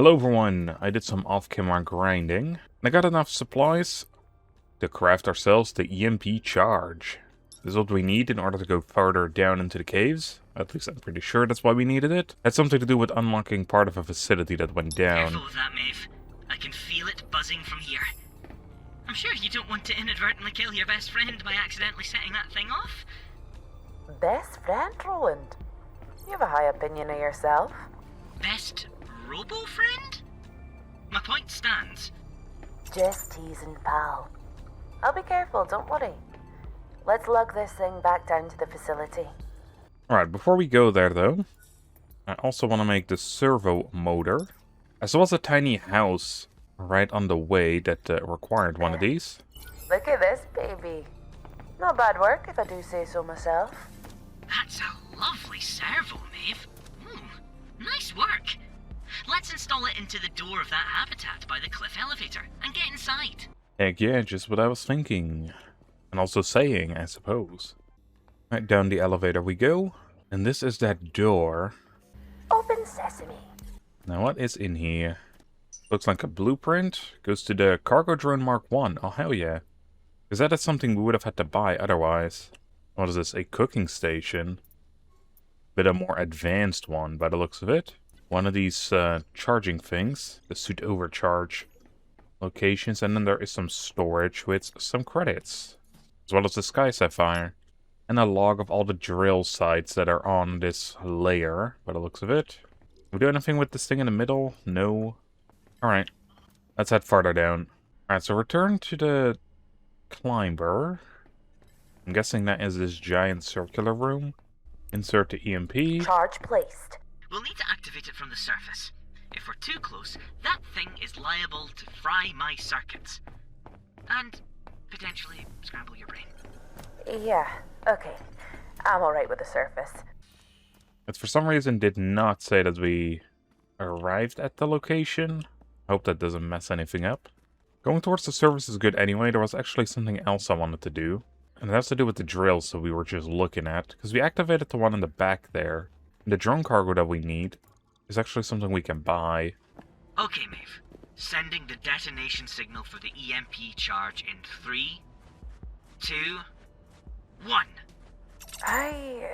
Hello everyone, I did some off-camera grinding, and I got enough supplies to craft ourselves the EMP charge. This is what we need in order to go further down into the caves. At least I'm pretty sure that's why we needed it. It had something to do with unlocking part of a facility that went down. Careful with that, Maeve. I can feel it buzzing from here. I'm sure you don't want to inadvertently kill your best friend by accidentally setting that thing off. Best friend, Roland? You have a high opinion of yourself. Best robo-friend? My point stands. Just teasing, pal. I'll be careful, don't worry. Let's lug this thing back down to the facility. Alright, before we go there though, I also want to make the servo motor. As well as a tiny house right on the way that required one of these. Look at this, baby. Not bad work, if I do say so myself. That's a lovely servo, Maeve. Nice work. Let's install it into the door of that habitat by the cliff elevator and get inside. Heck yeah, just what I was thinking. And also saying, I suppose. Right, down the elevator we go. And this is that door. Open sesame. Now what is in here? Looks like a blueprint. Goes to the cargo drone Mark 1. Oh hell yeah. Because that is something we would have had to buy otherwise. What is this? A cooking station. But a more advanced one by the looks of it. One of these charging things. The suit overcharge locations. And then there is some storage with some credits. As well as the sky sapphire. And a log of all the drill sites that are on this layer by the looks of it. We do anything with this thing in the middle? No. Alright. Let's head farther down. Alright, so return to the climber. I'm guessing that is this giant circular room. Insert the EMP. Charge placed. We'll need to activate it from the surface. If we're too close, that thing is liable to fry my circuits. And potentially scramble your brain. Yeah, okay. I'm alright with the surface. It for some reason did not say that we arrived at the location. Hope that doesn't mess anything up. Going towards the surface is good anyway. There was actually something else I wanted to do. And it has to do with the drills that we were just looking at. Because we activated the one in the back there. And the drone cargo that we need is actually something we can buy. Okay, Maeve. Sending the detonation signal for the EMP charge in 3, 2, 1. I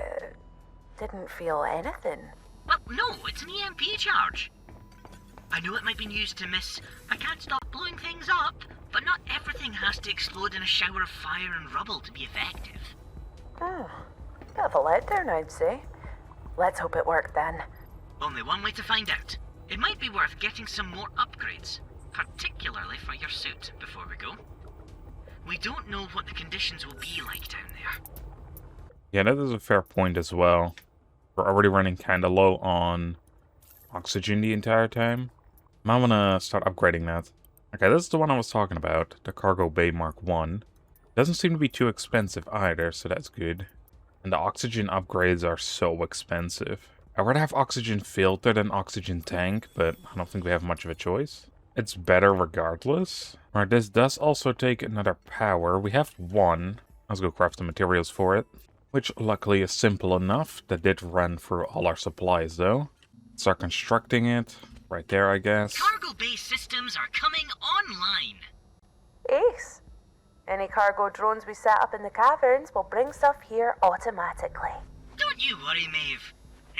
didn't feel anything. Well, no, it's an EMP charge. I know it might be news to miss. I can't stop blowing things up, but not everything has to explode in a shower of fire and rubble to be effective. Bit of a letdown, I'd say. Let's hope it worked then. Only one way to find out. It might be worth getting some more upgrades, particularly for your suit, before we go. We don't know what the conditions will be like down there. Yeah, that is a fair point as well. We're already running kind of low on oxygen the entire time. Might want to start upgrading that. Okay, this is the one I was talking about. The Cargo Bay Mark 1. Doesn't seem to be too expensive either, so that's good. And the oxygen upgrades are so expensive. I'd rather have oxygen filter than oxygen tank, but I don't think we have much of a choice. It's better regardless. Alright, this does also take another power. We have one. Let's go craft the materials for it. Which luckily is simple enough. That did run through all our supplies though. Start constructing it. Right there, I guess. Cargo bay systems are coming online. Ace. Any cargo drones we set up in the caverns will bring stuff here automatically. Don't you worry, Maeve.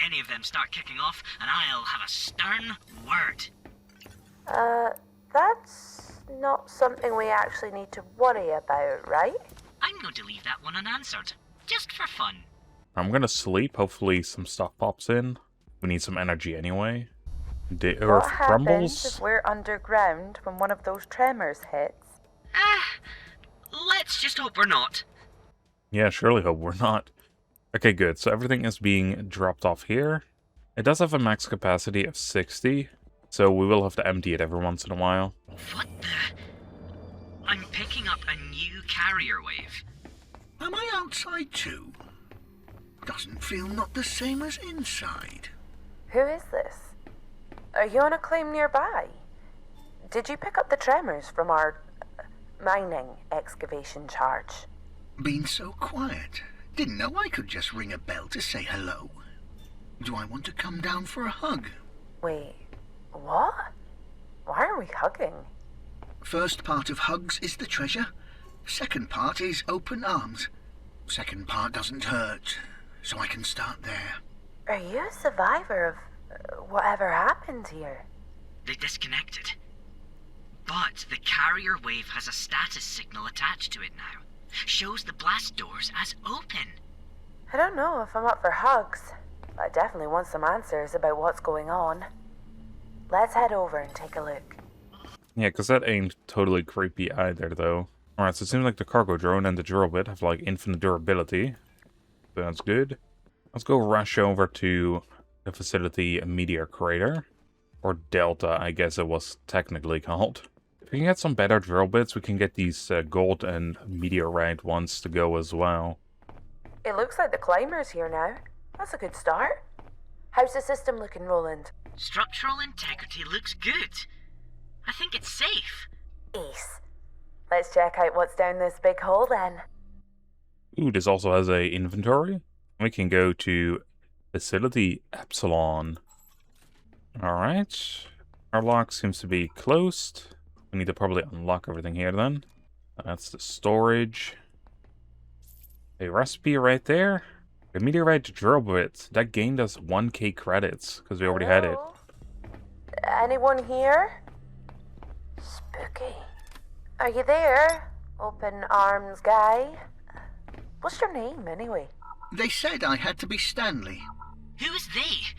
Any of them start kicking off, and I'll have a stern word. That's not something we actually need to worry about, right? I'm going to leave that one unanswered, just for fun. I'm gonna sleep. Hopefully some stuff pops in. We need some energy anyway. The What earth happens crumbles. if we're underground when one of those tremors hits? Let's just hope we're not. Yeah, surely hope we're not. Okay, good. So everything is being dropped off here. It does have a max capacity of 60, so we will have to empty it every once in a while. What the? I'm picking up a new carrier wave. Am I outside too? Doesn't feel not the same as inside. Who is this? Are you on a claim nearby? Did you pick up the tremors from our mining excavation charge? Been so quiet. Didn't know I could just ring a bell to say hello. Do I want to come down for a hug? Wait, what? we hugging? First part of hugs is the treasure. Second part is open arms. Second part doesn't hurt, so I can start there. Are you a survivor of whatever happened here? They disconnected. But the carrier wave has a status signal attached to it now. Shows the blast doors as open. I don't know if I'm up for hugs, but I definitely want some answers about what's going on. Let's head over and take a look. Yeah, because that ain't totally creepy either, though. Alright, so it seems like the cargo drone and the drill bit have, like, infinite durability. That's good. Let's go rush over to the facility Meteor Crater. Or Delta, I guess it was technically called. If we can get some better drill bits, we can get these gold and meteorite ones to go as well. It looks like the climber's here now. That's a good start. How's the system looking, Roland? Structural integrity looks good. I think it's safe. Ace. Let's check out what's down this big hole then. Ooh, this also has a inventory. We can go to facility Epsilon. Alright. Our lock seems to be closed. We need to probably unlock everything here then. That's the storage. A recipe right there. A meteorite drill bit. That gained us 1k credits, because we already had it. Hello? Anyone here? Spooky. Are you there? Open arms guy? What's your name, anyway? They said I had to be Stanley. Who is they?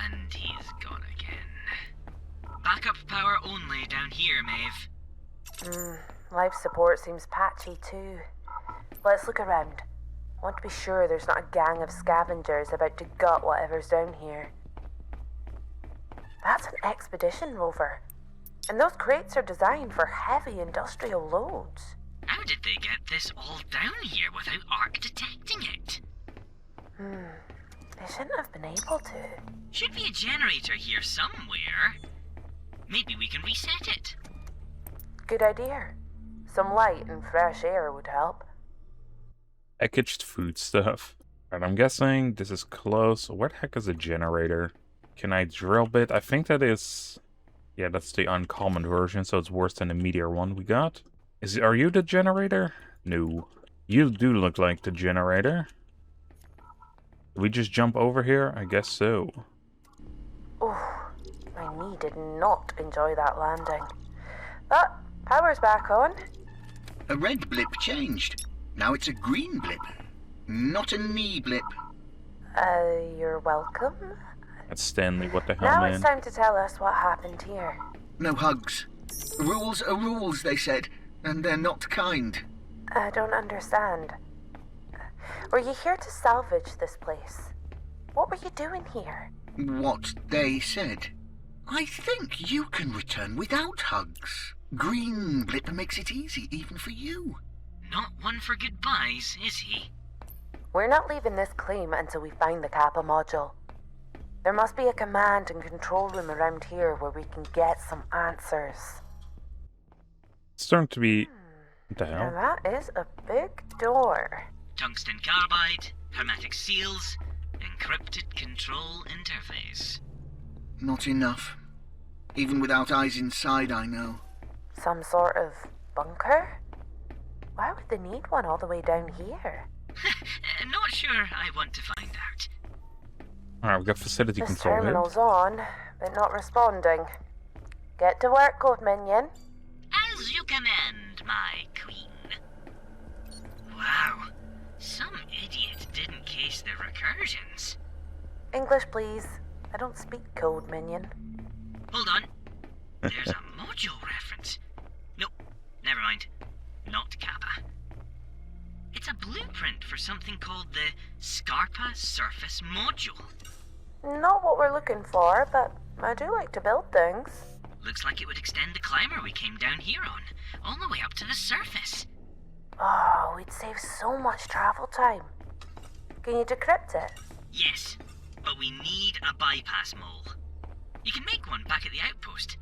And he's gone again. Backup power only down here, Maeve. Life support seems patchy too. Let's look around. Want to be sure there's not a gang of scavengers about to gut whatever's down here. That's an expedition rover. And those crates are designed for heavy industrial loads. How did they get this all down here without Ark detecting it? They shouldn't have been able to. Should be a generator here somewhere. Maybe we can reset it. Good idea. Some light and fresh air would help. Packaged food stuff. Alright, I'm guessing this is close. Where the heck is a generator? Can I drill bit? I think that is... Yeah, that's the uncommon version, so it's worse than the meteor one we got. Are you the generator? No. You do look like the generator. Did we just jump over here? I guess so. Oh, my knee did not enjoy that landing. But power's back on. A red blip changed. Now it's a green blip. Not a knee blip. You're welcome. That's Stanley, what the hell, Now man? it's time to tell us what happened here. No hugs. Rules are rules, they said, and they're not kind. I don't understand. Were you here to salvage this place? What were you doing here? What they said. I think you can return without hugs. Green blip makes it easy, even for you. Not one for goodbyes, is he? We're not leaving this claim until we find the Kappa module. There must be a command and control room around here where we can get some answers. It's starting to be... What the hell? Now that is a big door. Tungsten carbide, hermetic seals, encrypted control interface. Not enough. Even without eyes inside, I know. Some sort of bunker? Why would they need one all the way down here? Not sure I want to find out. Alright, we got facility This control here. terminal's on, but not responding. Get to work, Code Minion. As you command, my queen. Wow, some idiot didn't case the recursions. English, please. I don't speak Code Minion. Hold on. There's a module reference. Nope, never mind. Not Kappa. It's a blueprint for something called the Scarpa Surface Module. Not what we're looking for, but I do like to build things. Looks like it would extend the climber we came down here on, all the way up to the surface. Oh, we'd save so much travel time. Can you decrypt it? Yes, but we need a bypass mole. You can make one back at the outpost.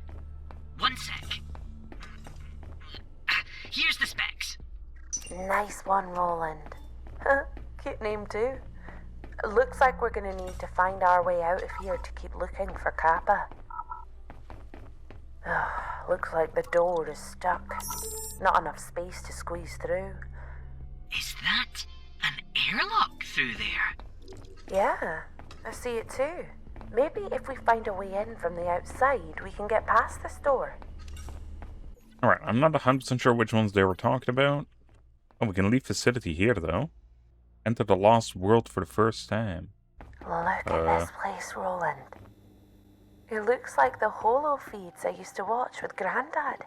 One sec. Here's the specs. Nice one, Roland. Cute name too. Looks like we're gonna need to find our way out of here to keep looking for Kappa. Looks like the door is stuck. Not enough space to squeeze through. Is that an airlock through there? Yeah, I see it too. Maybe if we find a way in from the outside, we can get past this door. Alright, I'm not 100% sure which ones they were talking about. Oh, we can leave facility here, though. Enter the lost world for the first time. Look at this place, Roland. It looks like the holo feeds I used to watch with Grandad.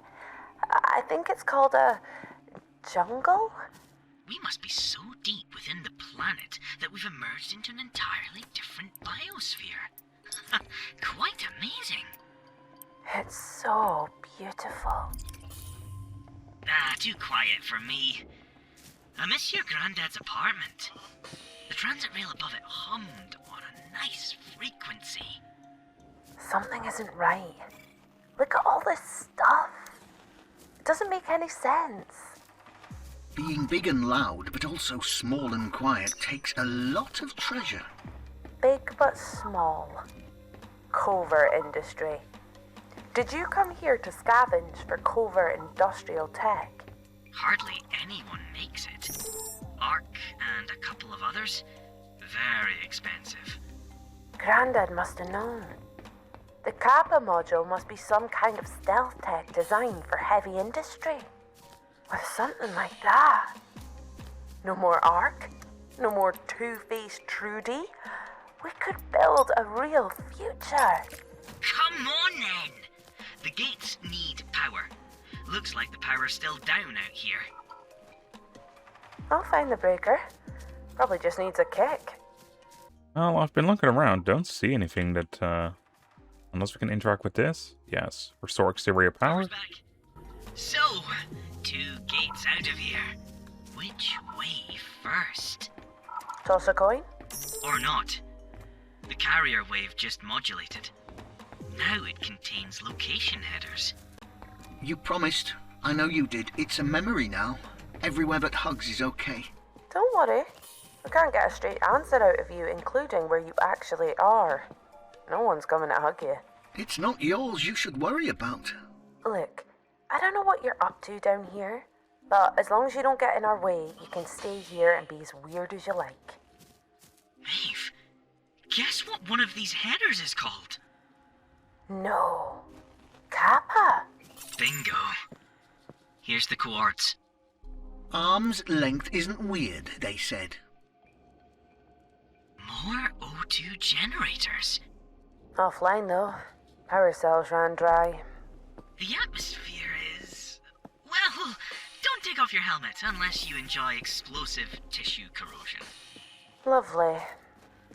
I think it's called a jungle? We must be so deep within the planet that we've emerged into an entirely different biosphere. Quite amazing. It's so beautiful. Too quiet for me. I miss your granddad's apartment. The transit rail above it hummed on a nice frequency. Something isn't right. Look at all this stuff. It doesn't make any sense. Being big and loud, but also small and quiet, takes a lot of treasure. Big but small. Covert industry. Did you come here to scavenge for covert industrial tech? Hardly anyone makes it. Ark and a couple of others. Very expensive. Grandad must have known. The Kappa module must be some kind of stealth tech designed for heavy industry. With something like that. No more Ark, no more two-faced Trudy. We could build a real future. Come on then! The gates need power. Looks like the power's still down out here. I'll find the breaker. Probably just needs a kick. Well, I've been looking around. Don't see anything that, unless we can interact with this. Yes. Restore exterior power. Power's back. So, 2 gates out of here. Which way first? Toss a coin? Or not. The carrier wave just modulated. Now it contains location headers. You promised. I know you did. It's a memory now. Everywhere but Hugs is okay. Don't worry. I can't get a straight answer out of you, including where you actually are. No one's coming to hug you. It's not yours you should worry about. Look, I don't know what you're up to down here, but as long as you don't get in our way, you can stay here and be as weird as you like. Maeve, guess what one of these headers is called? No. Kappa? Bingo. Here's the coords. Arm's length isn't weird, they said. More O2 generators. Offline though. Power cells ran dry. The atmosphere is... Well, don't take off your helmet unless you enjoy explosive tissue corrosion. Lovely.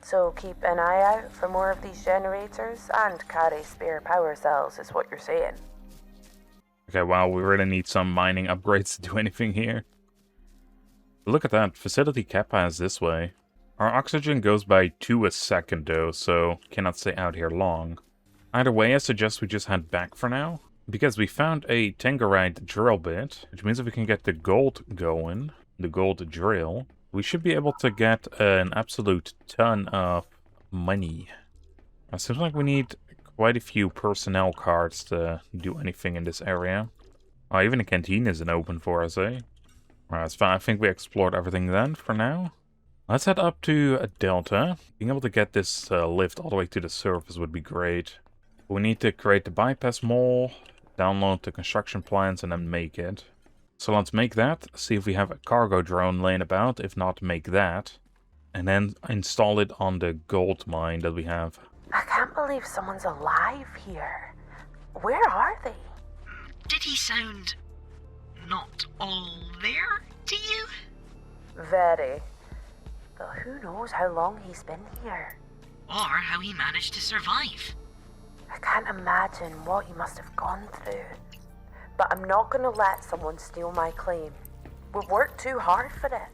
So keep an eye out for more of these generators and carry spare power cells is what you're saying. Okay, wow, we really need some mining upgrades to do anything here. Look at that, facility Kappa is this way. Our oxygen goes by 2 a second though, so cannot stay out here long. Either way, I suggest we just head back for now, because we found a Tangerite drill bit, which means if we can get the gold going, the gold drill, we should be able to get an absolute ton of money. It seems like we need quite a few personnel cards to do anything in this area. Oh, even the canteen isn't open for us, eh? Alright, that's fine. I think we explored everything then for now. Let's head up to Delta. Being able to get this lift all the way to the surface would be great. We need to create the bypass mole, download the construction plans, and then make it. So let's make that, see if we have a cargo drone laying about. If not, make that. And then install it on the gold mine that we have. I can't believe someone's alive here. Where are they? Did he sound not all there to you? Very. But who knows how long he's been here. Or how he managed to survive. I can't imagine what he must have gone through. But I'm not going to let someone steal my claim. We've worked too hard for it.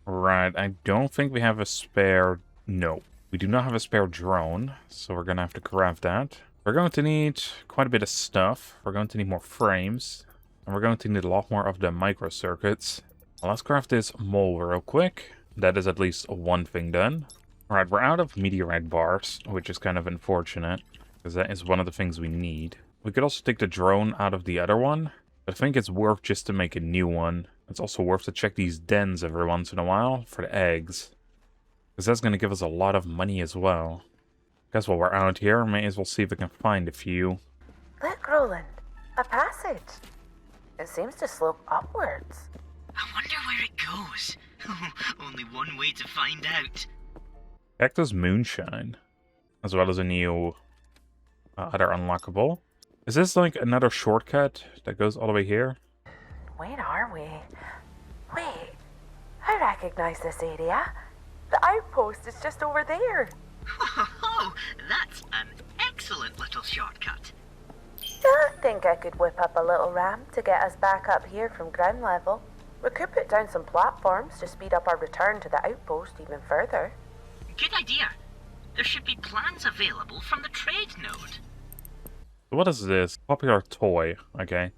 Right, I don't think we have a spare... No, we do not have a spare drone, so we're going to have to craft that. We're going to need quite a bit of stuff. We're going to need more frames. And we're going to need a lot more of the microcircuits. Let's craft this mole real quick. That is at least one thing done. Alright, we're out of meteorite bars, which is kind of unfortunate. because that is one of the things we need. We could also take the drone out of the other one, but I think it's worth just to make a new one. It's also worth to check these dens every once in a while for the eggs, because that's going to give us a lot of money as well. Guess while we're out here, may as well see if we can find a few. Look, Roland, a passage. It seems to slope upwards. I wonder where it goes. Only one way to find out. Cactus Moonshine, as well as a new other unlockable. Is this like another shortcut that goes all the way here? Where are we? Wait, I recognize this area. The outpost is just over there. Oh, that's an excellent little shortcut. I think I could whip up a little ramp to get us back up here from ground level. We could put down some platforms to speed up our return to the outpost even further. Good idea. There should be plans available from the trade node. What is this? Popular toy. Okay.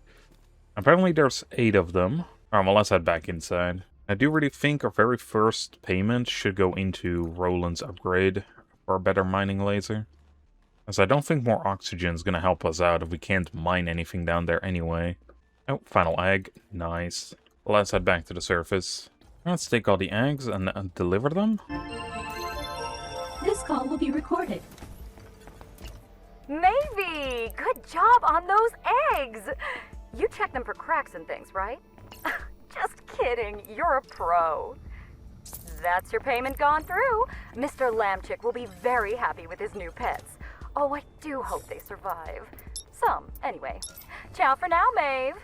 Apparently there's 8 of them. Alright, well let's head back inside. I do really think our very first payment should go into Roland's upgrade for a better mining laser. As I don't think more oxygen is going to help us out if we can't mine anything down there anyway. Oh, final egg. Nice. Let's head back to the surface. Let's take all the eggs and deliver them. This call will be recorded. Maybe! Good job on those eggs! You check them for cracks and things, right? Just kidding, you're a pro. That's your payment gone through. Mr. Lambchick will be very happy with his new pets. Oh, I do hope they survive. Some, anyway. Ciao for now, Maeve.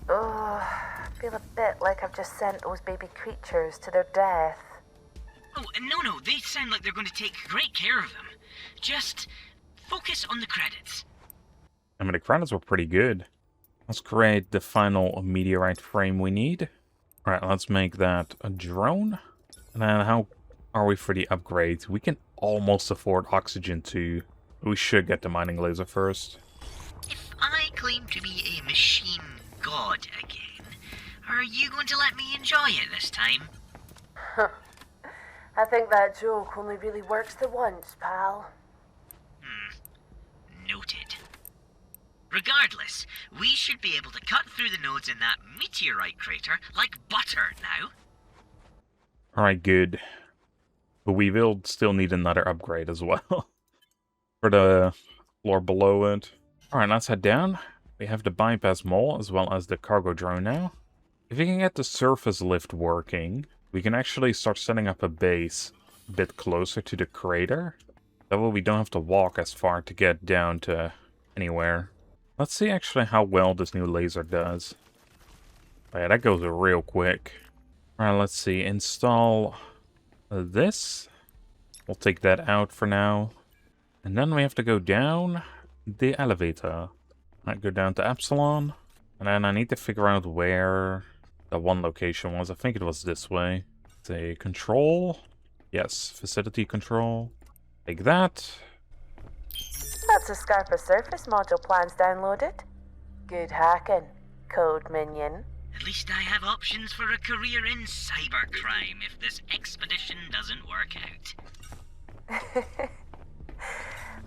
Oh, I feel a bit like I've just sent those baby creatures to their death. Oh, no, they sound like they're going to take great care of them. Just focus on the credits. I mean, the credits were pretty good. Let's create the final meteorite frame we need. Alright, let's make that a drone. And then how are we for the upgrade? We can almost afford oxygen too. We should get the mining laser first. If I claim to be a machine god again, are you going to let me enjoy it this time? I think that joke only really works the once, pal. Noted. Regardless, we should be able to cut through the nodes in that meteorite crater like butter now. Alright, good. But we will still need another upgrade as well. For the floor below it. Alright, let's head down. We have the bypass mole as well as the cargo drone now. If we can get the surface lift working, we can actually start setting up a base a bit closer to the crater. That way we don't have to walk as far to get down to anywhere. Let's see actually how well this new laser does. Oh yeah, that goes real quick. Alright, let's see. Install this. We'll take that out for now. And then we have to go down the elevator. Alright, go down to epsilon. And then I need to figure out where the one location was. I think it was this way. Say control. Yes, facility control. Take that. That's a Scarpa surface module plans downloaded. Good hacking, code minion. At least I have options for a career in cybercrime if this expedition doesn't work out.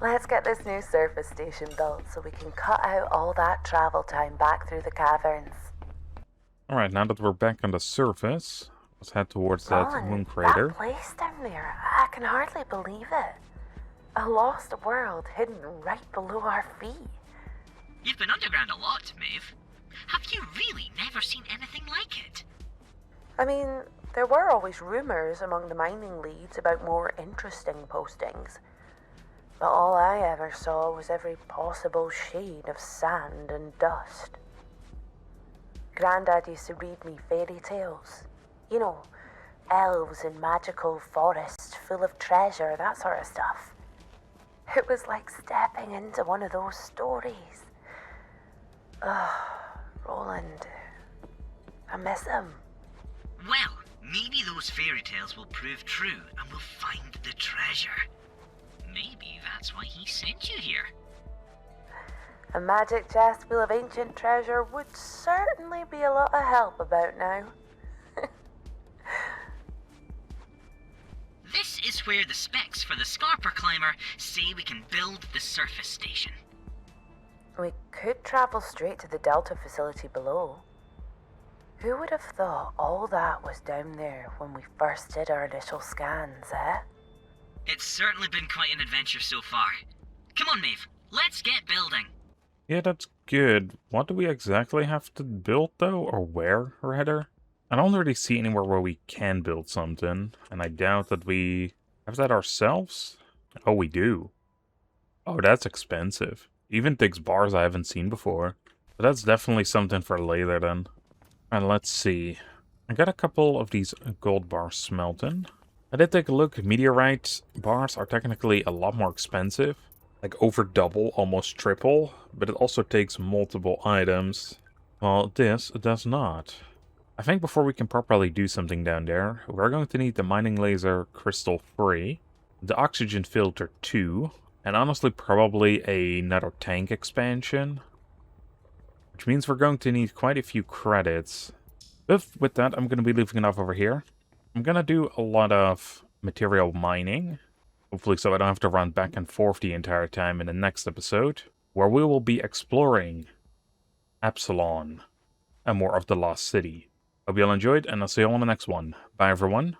Let's get this new surface station built so we can cut out all that travel time back through the caverns. Alright, now that we're back on the surface, let's head towards that Roland, moon crater. that place down there, I can hardly believe it. A lost world hidden right below our feet. You've been underground a lot, Maeve. Have you really never seen anything like it? I mean, there were always rumors among the mining leads about more interesting postings. But all I ever saw was every possible shade of sand and dust. Grandad used to read me fairy tales. You know, elves in magical forests full of treasure, that sort of stuff. It was like stepping into one of those stories. Roland, I miss him. Well, maybe those fairy tales will prove true and we'll find the treasure. Maybe that's why he sent you here. A magic chest full of ancient treasure would certainly be a lot of help about now. This where the specs for the Scarper Climber say we can build the surface station. We could travel straight to the Delta facility below. Who would have thought all that was down there when we first did our initial scans, eh? It's certainly been quite an adventure so far. Come on, Maeve, let's get building. Yeah, that's good. What do we exactly have to build, though? Or where, rather? I don't really see anywhere where we can build something, and I doubt that we have that ourselves. Oh, we do. Oh, that's expensive. Even takes bars I haven't seen before. But that's definitely something for later, then. And let's see. I got a couple of these gold bars smelting. I did take a look. Meteorite bars are technically a lot more expensive. Like over double, almost triple. But it also takes multiple items. Well, this does not. I think before we can properly do something down there, we're going to need the mining laser crystal 3, the oxygen filter 2, and honestly probably another tank expansion. Which means we're going to need quite a few credits. But with that, I'm going to be leaving it off over here. I'm going to do a lot of material mining. Hopefully so I don't have to run back and forth the entire time in the next episode. Where we will be exploring Epsilon and more of the Lost City. Hope you all enjoyed, and I'll see you all on the next one. Bye everyone.